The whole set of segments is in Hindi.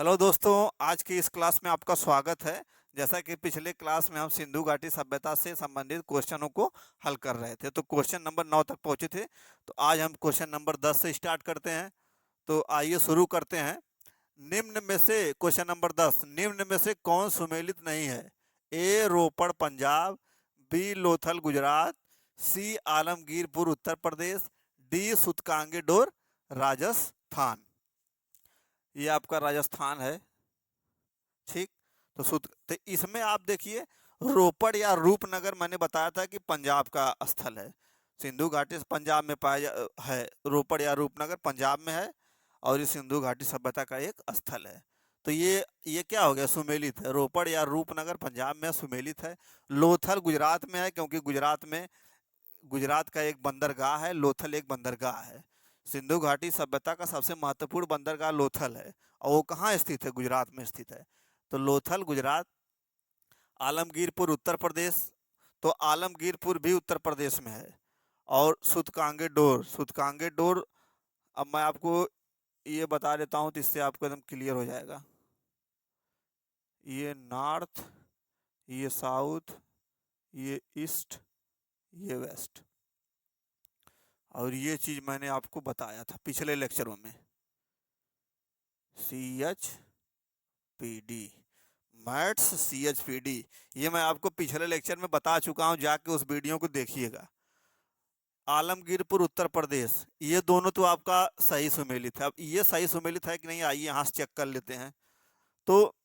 हेलो दोस्तों, आज की इस क्लास में आपका स्वागत है। जैसा कि पिछले क्लास में हम सिंधु घाटी सभ्यता से संबंधित क्वेश्चनों को हल कर रहे थे, तो क्वेश्चन नंबर 9 तक पहुंचे थे। तो आज हम क्वेश्चन नंबर 10 से स्टार्ट करते हैं। तो आइए शुरू करते हैं। निम्न में से क्वेश्चन नंबर 10, निम्न में से कौन सुमेलित नहीं है? ए रोपड़ पंजाब, बी लोथल गुजरात, सी आलमगीरपुर उत्तर प्रदेश, डी सूतकांगेडोर राजस्थान। ये आपका राजस्थान है। ठीक। तो इसमें आप देखिए, रोपड़ या रूपनगर मैंने बताया था कि पंजाब का स्थल है। सिंधु घाटी पंजाब में है। रोपड़ या रूपनगर पंजाब में है और ये सिंधु घाटी सभ्यता का एक स्थल है। तो ये क्या हो गया? सुमेलित है। रोपड़ या रूपनगर पंजाब में सुमेलित है। लोथल गुजरात में है, क्योंकि गुजरात का एक बंदरगाह है, लोथल एक बंदरगाह है। सिंधु घाटी सभ्यता का सबसे महत्वपूर्ण बंदरगाह लोथल है, और वो कहाँ स्थित है? गुजरात में स्थित है। तो लोथल गुजरात। आलमगीरपुर उत्तर प्रदेश, तो आलमगीरपुर भी उत्तर प्रदेश में है। और सुतकांगेडोर, अब मैं आपको ये बता देता हूँ तो इससे आपको एकदम क्लियर हो जाएगा। ये नॉर्थ, ये साउथ, ये ईस्ट, ये वेस्ट। और ये चीज़ मैंने आपको बताया था पिछले लेक्चरों में। CHPD, मैथ्स CHPD, ये मैं आपको पिछले लेक्चर में बता चुका हूँ, जाके उस वीडियो को देखिएगा। आलमगीरपुर उत्तर प्रदेश, ये दोनों तो आपका सही सुमेलित है। अब ये सही सुमेलित है कि नहीं, आइए यहाँ से चेक कर लेते हैं। तो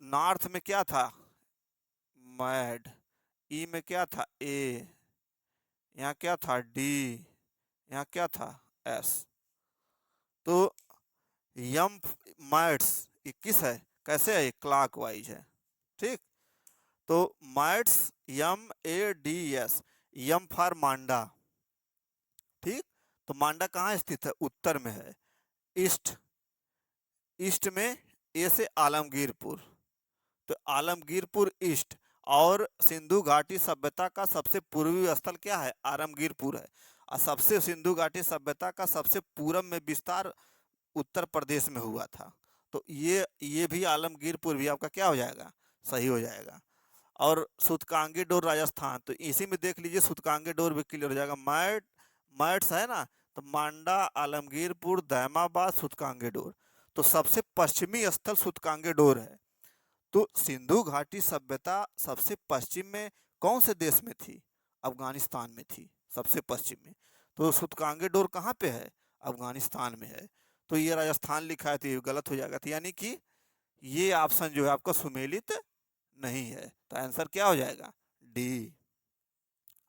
नॉर्थ में क्या था? मैड। ई में क्या था? ए। यहाँ क्या था? डी। यहाँ क्या था? एस। तो यम मैट्स 21 है। कैसे है? क्लॉक वाइज है। ठीक। तो मैट्स MADS, यम फॉर मांडा। ठीक। तो मांडा कहाँ स्थित है? उत्तर में है। ईस्ट, ईस्ट में ए से आलमगीरपुर, तो आलमगीरपुर ईस्ट। और सिंधु घाटी सभ्यता का सबसे पूर्वी स्थल क्या है? आलमगीरपुर है। और सबसे सिंधु घाटी सभ्यता का सबसे पूरब में विस्तार उत्तर प्रदेश में हुआ था। तो ये भी आलमगीरपुर भी आपका क्या हो जाएगा? सही हो जाएगा। और सूतकांगेडोर राजस्थान, तो इसी में देख लीजिए, सूतकांगेडोर भी क्लियर हो जाएगा। मैट्स है ना, तो मांडा, आलमगीरपुर, दैमाबाद, सूतकांगेडोर। तो सबसे पश्चिमी स्थल सूतकांगेडोर है। तो सिंधु घाटी सभ्यता सबसे पश्चिम में कौन से देश में थी? अफगानिस्तान में थी, सबसे पश्चिम में। तो सूतकांगेडोर कहाँ पे है? अफगानिस्तान में है। तो ये राजस्थान लिखा है, तो ये गलत हो जाएगा। तो यानी कि ये ऑप्शन जो है आपका सुमेलित नहीं है। तो आंसर क्या हो जाएगा? डी।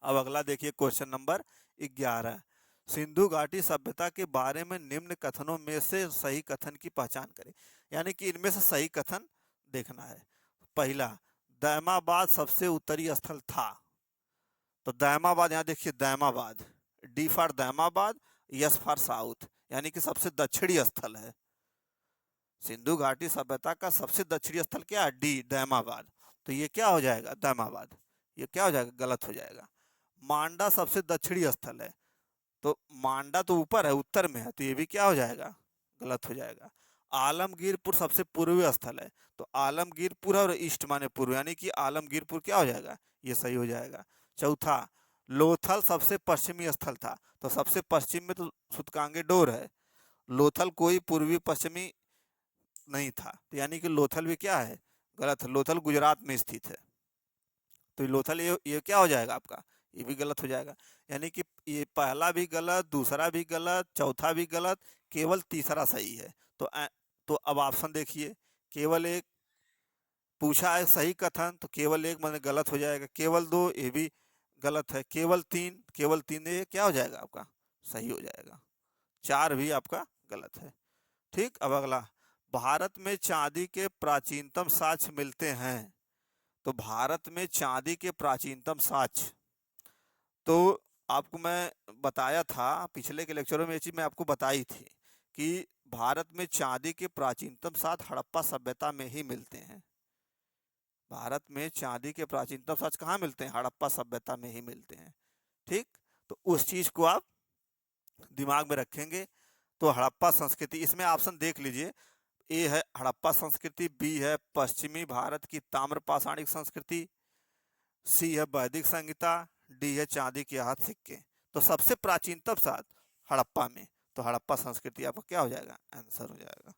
अब अगला देखिए, क्वेश्चन नंबर 11। सिंधु घाटी सभ्यता के बारे में निम्न कथनों में से सही कथन की पहचान करें। यानी कि इनमें से सही कथन देखना है। पहला, दैमाबाद सबसे उत्तरी स्थल था। तो दैमाबाद, यहाँ देखिए Daimabad, D for Daimabad, yes for south, यानी कि सबसे दक्षिणी स्थल है। सिंधु घाटी सभ्यता का सबसे दक्षिणी स्थल क्या है? डी, दैमाबाद। तो ये क्या हो जाएगा? दैमाबाद। ये क्या हो जाएगा? गलत हो जाएगा। मांडा सबसे दक्षिणी स्थल है, तो मांडा तो ऊपर है, उत्तर में है, तो ये भी क्या हो जाएगा? गलत हो जाएगा। आलमगीरपुर सबसे पूर्वी स्थल है, तो आलमगीरपुर और ईस्ट माने पूर्व, यानी कि आलमगीरपुर क्या हो जाएगा? ये सही हो जाएगा। चौथा, लोथल सबसे पश्चिमी स्थल था, तो सबसे पश्चिम में तो सूतकांगेडोर है। लोथल कोई पूर्वी पश्चिमी नहीं था, तो यानी कि लोथल भी क्या है? गलत है। लोथल गुजरात में स्थित है। तो लोथल, ये क्या हो जाएगा आपका? ये भी गलत हो जाएगा। यानी कि ये पहला भी गलत, दूसरा भी गलत, चौथा भी गलत, केवल तीसरा सही है। तो अब ऑप्शन देखिए, केवल एक पूछा है सही कथन, तो केवल एक माने गलत हो जाएगा। केवल दो, ये भी गलत है। केवल तीन, ये क्या हो जाएगा आपका? सही हो जाएगा। चार भी आपका गलत है। ठीक। अब अगला, भारत में चांदी के प्राचीनतम साक्ष्य मिलते हैं। तो भारत में चांदी के प्राचीनतम साक्ष्य, तो आपको मैं बताया था पिछले के लेक्चरों में, ये चीज़ मैं आपको बताई थी कि भारत में चांदी के प्राचीनतम साक्ष्य हड़प्पा सभ्यता में ही मिलते हैं। भारत में चांदी के प्राचीनतम साक्ष्य कहाँ मिलते हैं? हड़प्पा सभ्यता में ही मिलते हैं। ठीक। तो उस चीज़ को आप दिमाग में रखेंगे। तो हड़प्पा संस्कृति, इसमें ऑप्शन देख लीजिए, ए है हड़प्पा संस्कृति, बी है पश्चिमी भारत की ताम्र पाषाणिक संस्कृति, सी है वैदिक संहिता, डी है चांदी के हाथ सिक्के। तो सबसे प्राचीनतम साथ हड़प्पा में, तो हड़प्पा संस्कृति आपका क्या हो जाएगा, आंसर हो जाएगा।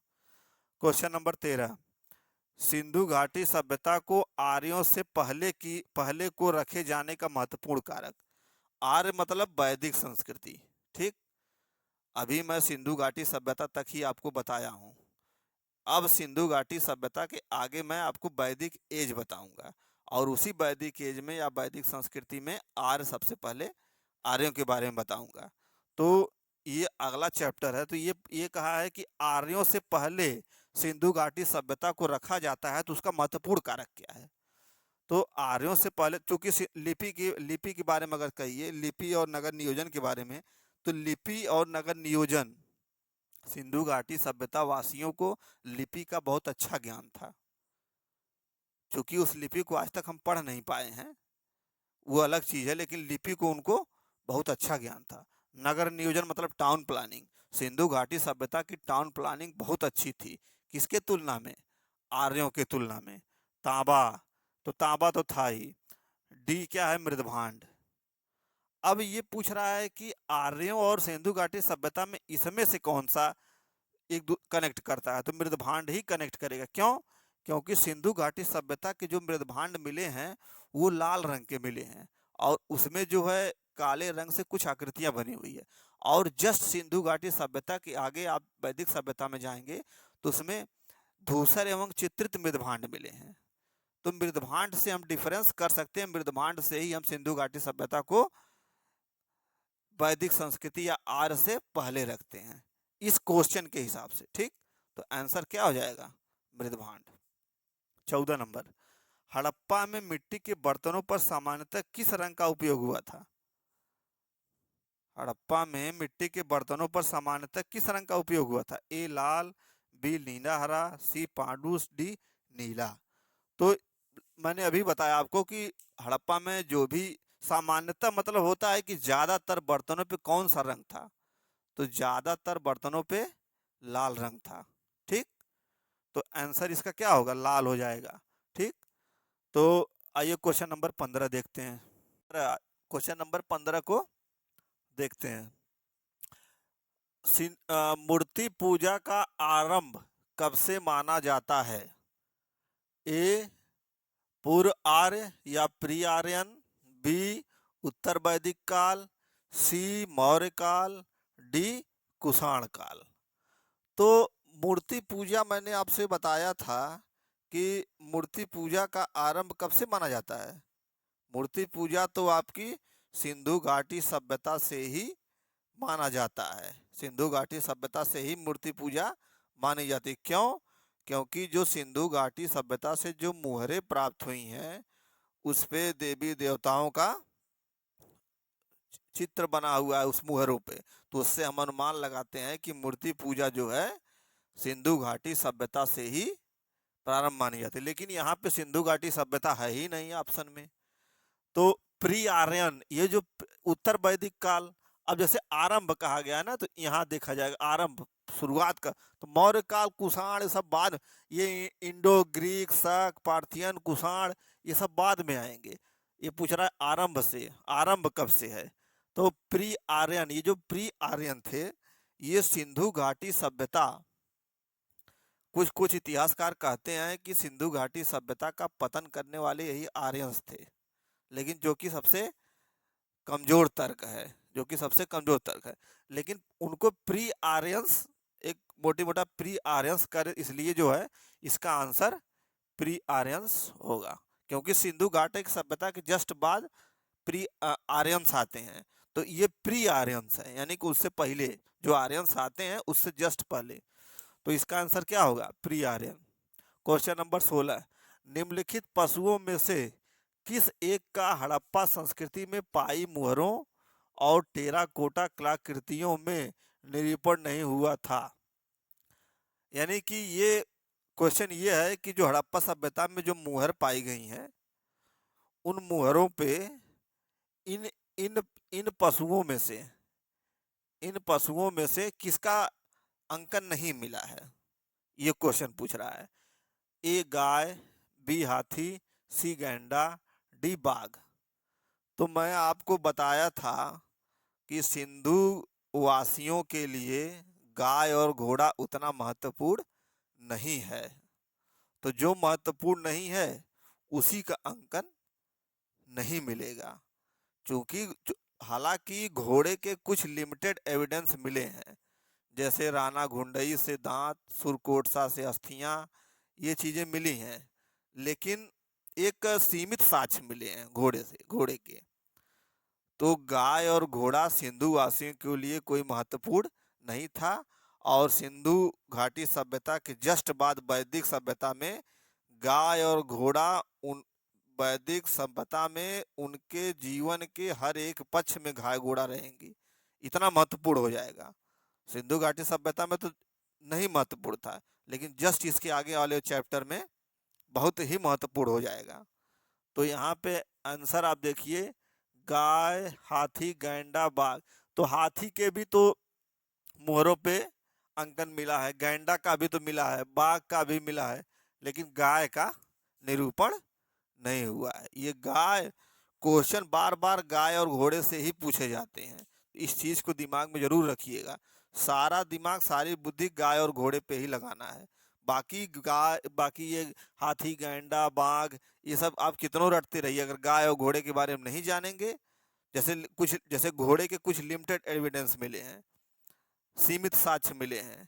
क्वेश्चन नंबर 13, सिंधु घाटी सभ्यता को आर्यों से पहले को रखे जाने का महत्वपूर्ण कारक। आर्य मतलब वैदिक संस्कृति, ठीक। अभी मैं सिंधु घाटी सभ्यता तक ही आपको बताया हूं, अब सिंधु घाटी सभ्यता के आगे मैं आपको वैदिक एज बताऊंगा, और उसी वैदिक एज में या वैदिक संस्कृति में आर्य सबसे पहले आर्यों के बारे में बताऊंगा। तो ये अगला चैप्टर है। तो ये कहा है कि आर्यों से पहले सिंधु घाटी सभ्यता को रखा जाता है, तो उसका महत्वपूर्ण कारक क्या है। तो आर्यों से पहले, चूंकि लिपि के बारे में अगर कहिए, लिपि और नगर नियोजन के बारे में, तो लिपि और नगर नियोजन, सिंधु घाटी सभ्यता वासियों को लिपि का बहुत अच्छा ज्ञान था। चूंकि उस लिपि को आज तक हम पढ़ नहीं पाए हैं, वो अलग चीज है, लेकिन लिपि को उनको बहुत अच्छा ज्ञान था। नगर नियोजन मतलब टाउन प्लानिंग, सिंधु घाटी सभ्यता की टाउन प्लानिंग बहुत अच्छी थी। किसके तुलना में, आर्यों के तुलना में। तांबा, तो तांबा तो था ही। डी क्या है, मृदभांड। अब ये पूछ रहा है कि आर्यों और सिंधु घाटी सभ्यता में इसमें से कौन सा एक कनेक्ट करता है, तो मृदभांड ही कनेक्ट करेगा। क्यों, क्योंकि सिंधु घाटी सभ्यता के जो मृदभांड मिले हैं वो लाल रंग के मिले हैं, और उसमें जो है काले रंग से कुछ आकृतियां बनी हुई है। और जस्ट सिंधु घाटी सभ्यता के आगे आप वैदिक सभ्यता में जाएंगे तो उसमें धूसर एवं चित्रित मृदभांड मिले हैं। तो मृदभांड से हम डिफरेंस कर सकते हैं, मृदभांड से ही हम सिंधु घाटी सभ्यता को वैदिक संस्कृति या आर्य से पहले रखते हैं, इस क्वेश्चन के हिसाब से, ठीक। तो आंसर क्या हो जाएगा, मृदभांड। 14 नंबर, हड़प्पा में मिट्टी के बर्तनों पर सामान्यतः किस रंग का उपयोग हुआ था। हड़प्पा में मिट्टी के बर्तनों पर सामान्यतः किस रंग का उपयोग हुआ था। ए लाल, बी नीला हरा, सी पांडुस, डी नीला। तो मैंने अभी बताया आपको कि हड़प्पा में जो भी सामान्यतः मतलब होता है कि ज्यादातर बर्तनों पे कौन सा रंग था, तो ज्यादातर बर्तनों पे लाल रंग था, ठीक। तो आंसर इसका क्या होगा, लाल हो जाएगा, ठीक। तो आइए क्वेश्चन नंबर 15 देखते हैं। क्वेश्चन नंबर 15 को देखते हैं। मूर्ति पूजा का आरंभ कब से माना जाता है। ए पूर्व आर्य या प्री आर्यन, बी उत्तर वैदिक काल, सी मौर्य काल, डी कुषाण काल। तो मूर्ति पूजा मैंने आपसे बताया था कि मूर्ति पूजा का आरंभ कब से माना जाता है। मूर्ति पूजा तो आपकी सिंधु घाटी सभ्यता से ही माना जाता है, सिंधु घाटी सभ्यता से ही मूर्ति पूजा मानी जाती है। क्यों, क्योंकि जो सिंधु घाटी सभ्यता से जो मुहरें प्राप्त हुई हैं उस पे देवी देवताओं का चित्र बना हुआ है उस मुहरों पे, तो उससे हम अनुमान लगाते हैं कि मूर्ति पूजा जो है सिंधु घाटी सभ्यता से ही प्रारंभ मानी जाती है। लेकिन यहाँ पे सिंधु घाटी सभ्यता है ही नहीं ऑप्शन में। तो प्री आर्यन, ये जो उत्तर वैदिक काल, अब जैसे आरंभ कहा गया है ना, तो यहाँ देखा जाएगा आरंभ शुरुआत का, तो मौर्य काल, कुषाण, सब बाद, ये इंडो ग्रीक, शक, पार्थियन, कुषाण, ये सब बाद में आएंगे। ये पूछ रहा है आरंभ से, आरंभ कब से है। तो प्री आर्यन, ये जो प्री आर्यन थे ये सिंधु घाटी सभ्यता, कुछ कुछ इतिहासकार कहते हैं कि सिंधु घाटी सभ्यता का पतन करने वाले यही आर्यंस थे। लेकिन जो कि सबसे कमजोर तर्क है, जो कि सबसे कमजोर तर्क है। लेकिन उनको प्री आर्यंस, एक मोटी मोटा प्री आर्यंस कर, इसलिए जो है इसका आंसर प्री आर्यंस होगा, क्योंकि सिंधु घाटी की सभ्यता के जस्ट बाद प्री आर्यंस आते हैं। तो ये प्री आर्यंस है, यानी कि उससे पहले जो आर्यंस आते हैं उससे जस्ट पहले। तो इसका आंसर क्या होगा, प्री आर्यन। क्वेश्चन नंबर 16, निम्नलिखित पशुओं में से किस एक का हड़प्पा संस्कृति में पाई मुहरों और टेराकोटा कलाकृतियों में निरूपण नहीं हुआ था। यानी कि ये क्वेश्चन ये है कि जो हड़प्पा सभ्यता में जो मुहर पाई गई हैं उन मुहरों पे इन इन इन पशुओं में से, इन पशुओं में से किसका अंकन नहीं मिला है। ये क्वेश्चन पूछ रहा है। ए गाय, बी हाथी, सी गैंडा, डी बाघ। तो मैं आपको बताया था कि सिंधु वासियों के लिए गाय और घोड़ा उतना महत्वपूर्ण नहीं है। तो जो महत्वपूर्ण नहीं है उसी का अंकन नहीं मिलेगा। क्योंकि हालांकि घोड़े के कुछ लिमिटेड एविडेंस मिले हैं, जैसे राणा घुंडई से दांत, सुरकोटसा से अस्थियां, ये चीजें मिली हैं, लेकिन एक सीमित साक्ष्य मिले हैं घोड़े के। तो गाय और घोड़ा सिंधु वासियों के लिए कोई महत्वपूर्ण नहीं था। और सिंधु घाटी सभ्यता के जस्ट बाद वैदिक सभ्यता में गाय और घोड़ा उन वैदिक सभ्यता में उनके जीवन के हर एक पक्ष में गाय घोड़ा रहेंगी, इतना महत्वपूर्ण हो जाएगा। सिंधु घाटी सभ्यता में तो नहीं महत्वपूर्ण था, लेकिन जस्ट इसके आगे वाले चैप्टर में बहुत ही महत्वपूर्ण हो जाएगा। तो यहाँ पे आंसर आप देखिए, गाय, हाथी, गैंडा, बाघ। तो हाथी के भी तो मोहरों पे अंकन मिला है, गैंडा का भी तो मिला है, बाघ का भी मिला है, लेकिन गाय का निरूपण नहीं हुआ है। ये गाय क्वेश्चन बार बार गाय और घोड़े से ही पूछे जाते हैं, इस चीज को दिमाग में जरूर रखिएगा। सारा दिमाग, सारी बुद्धि गाय और घोड़े पे ही लगाना है। बाकी ये हाथी, गैंडा, बाघ, ये सब आप कितनों रटते रहिए, अगर गाय और घोड़े के बारे में नहीं जानेंगे। जैसे घोड़े के कुछ लिमिटेड एविडेंस मिले हैं, सीमित साक्ष्य मिले हैं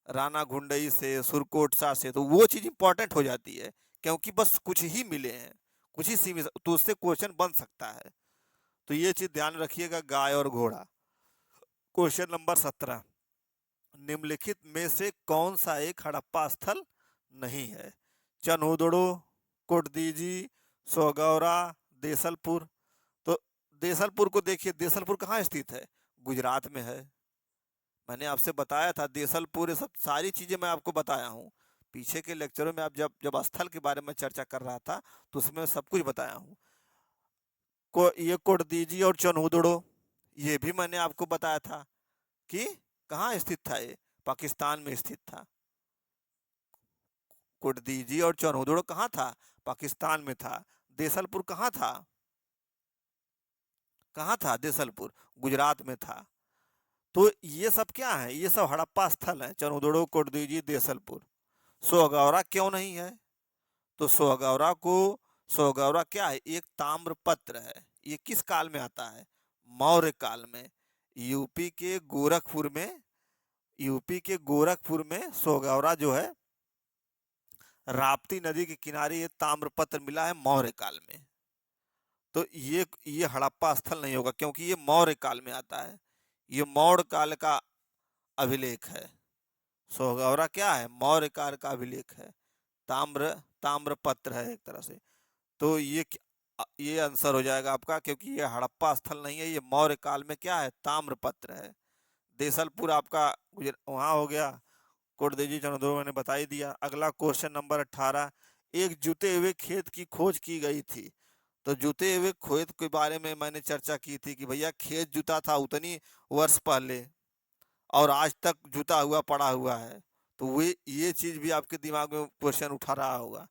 राणा घुंडई से, सुरकोटसा से, तो वो चीज इंपॉर्टेंट हो जाती है, क्योंकि बस कुछ ही मिले हैं, कुछ ही सीमित, तो उससे क्वेश्चन बन सकता है। तो ये चीज ध्यान रखिएगा, गाय और घोड़ा। क्वेश्चन नंबर 17, निम्नलिखित में से कौन सा एक हड़प्पा स्थल नहीं है? चनहुदड़ो, कोटदीजी, सोगौरा, देसलपुर। तो देसलपुर को देखिए, देसलपुर कहाँ स्थित है? गुजरात में है। मैंने आपसे बताया था देसलपुर, ये सब सारी चीजें मैं आपको बताया हूँ पीछे के लेक्चरों में। आप जब जब स्थल के बारे में चर्चा कर रहा था तो उसमें सब कुछ बताया हूँ। ये कोटदीजी और चनहुदड़ो, ये भी मैंने आपको बताया था कि कहाँ स्थित था, ये पाकिस्तान में स्थित था। कोटदीजी और चनहुदड़ो कहाँ था? पाकिस्तान में था। देसलपुर कहाँ था? कहाँ था देसलपुर? गुजरात में था। तो ये सब क्या है? ये सब हड़प्पा स्थल है, चनहुदड़ो, कोटदीजी, देसलपुर। सोगौरा क्यों नहीं है? तो सोगौरा क्या है? एक ताम्र पत्र है। ये किस काल में आता है? मौर्य काल में। यूपी के गोरखपुर में सोगौरा जो है, राप्ती नदी के किनारे ये ताम्र पत्र मिला है मौर्य काल में। तो ये हड़प्पा स्थल नहीं होगा, क्योंकि ये मौर्य काल में आता है, ये मौर्य काल का अभिलेख है। सोगौरा क्या है? मौर्य काल का अभिलेख है, ताम्र पत्र है एक तरह से। तो ये आंसर हो जाएगा आपका, क्योंकि ये हड़प्पा स्थल नहीं है, ये मौर्य काल में क्या है? ताम्र पत्र है। देसलपुर आपका वहाँ हो गया। कोटदीजी, चनहुदड़ो मैंने बता ही दिया। अगला क्वेश्चन नंबर 18, एक जुते हुए खेत की खोज की गई थी। तो जुते हुए खेत के बारे में मैंने चर्चा की थी कि भैया खेत जुता था उतनी वर्ष पहले, और आज तक जुता हुआ पड़ा हुआ है। तो वे ये चीज भी आपके दिमाग में क्वेश्चन उठा रहा होगा।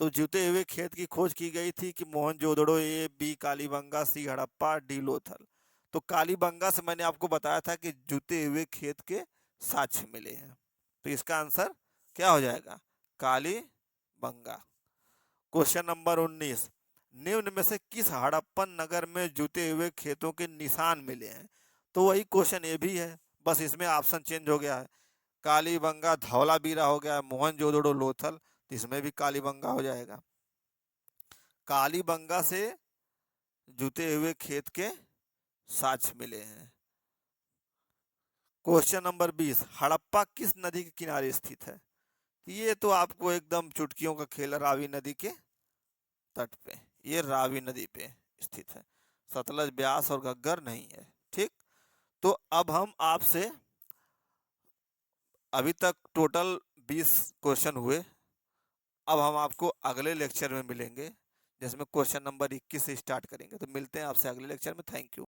तो जुते हुए खेत की खोज की गई थी कि मोहनजोदड़ो, ए, बी कालीबंगा, सी हड़प्पा, डी लोथल। तो कालीबंगा से मैंने आपको बताया था कि जुते हुए खेत के साक्ष्य मिले हैं। तो इसका आंसर क्या हो जाएगा? कालीबंगा। क्वेश्चन नंबर 19, निम्न में से किस हड़प्पन नगर में जुते हुए खेतों के निशान मिले हैं? तो वही क्वेश्चन ये भी है, बस इसमें ऑप्शन चेंज हो गया है। कालीबंगा धौलावीरा हो गया, मोहनजोदड़ो लोथल, तो इसमें भी कालीबंगा हो जाएगा। कालीबंगा से जुते हुए खेत के साक्ष्य मिले हैं। क्वेश्चन नंबर 20, हड़प्पा किस नदी के किनारे स्थित है? ये तो आपको एकदम चुटकियों का खेल, रावी नदी के तट पे, ये रावी नदी पे स्थित है, सतलज, ब्यास और घग्गर नहीं है। ठीक, तो अब हम आपसे, अभी तक टोटल 20 क्वेश्चन हुए। अब हम आपको अगले लेक्चर में मिलेंगे, जिसमें क्वेश्चन नंबर 21 से स्टार्ट करेंगे। तो मिलते हैं आपसे अगले लेक्चर में। Thank you.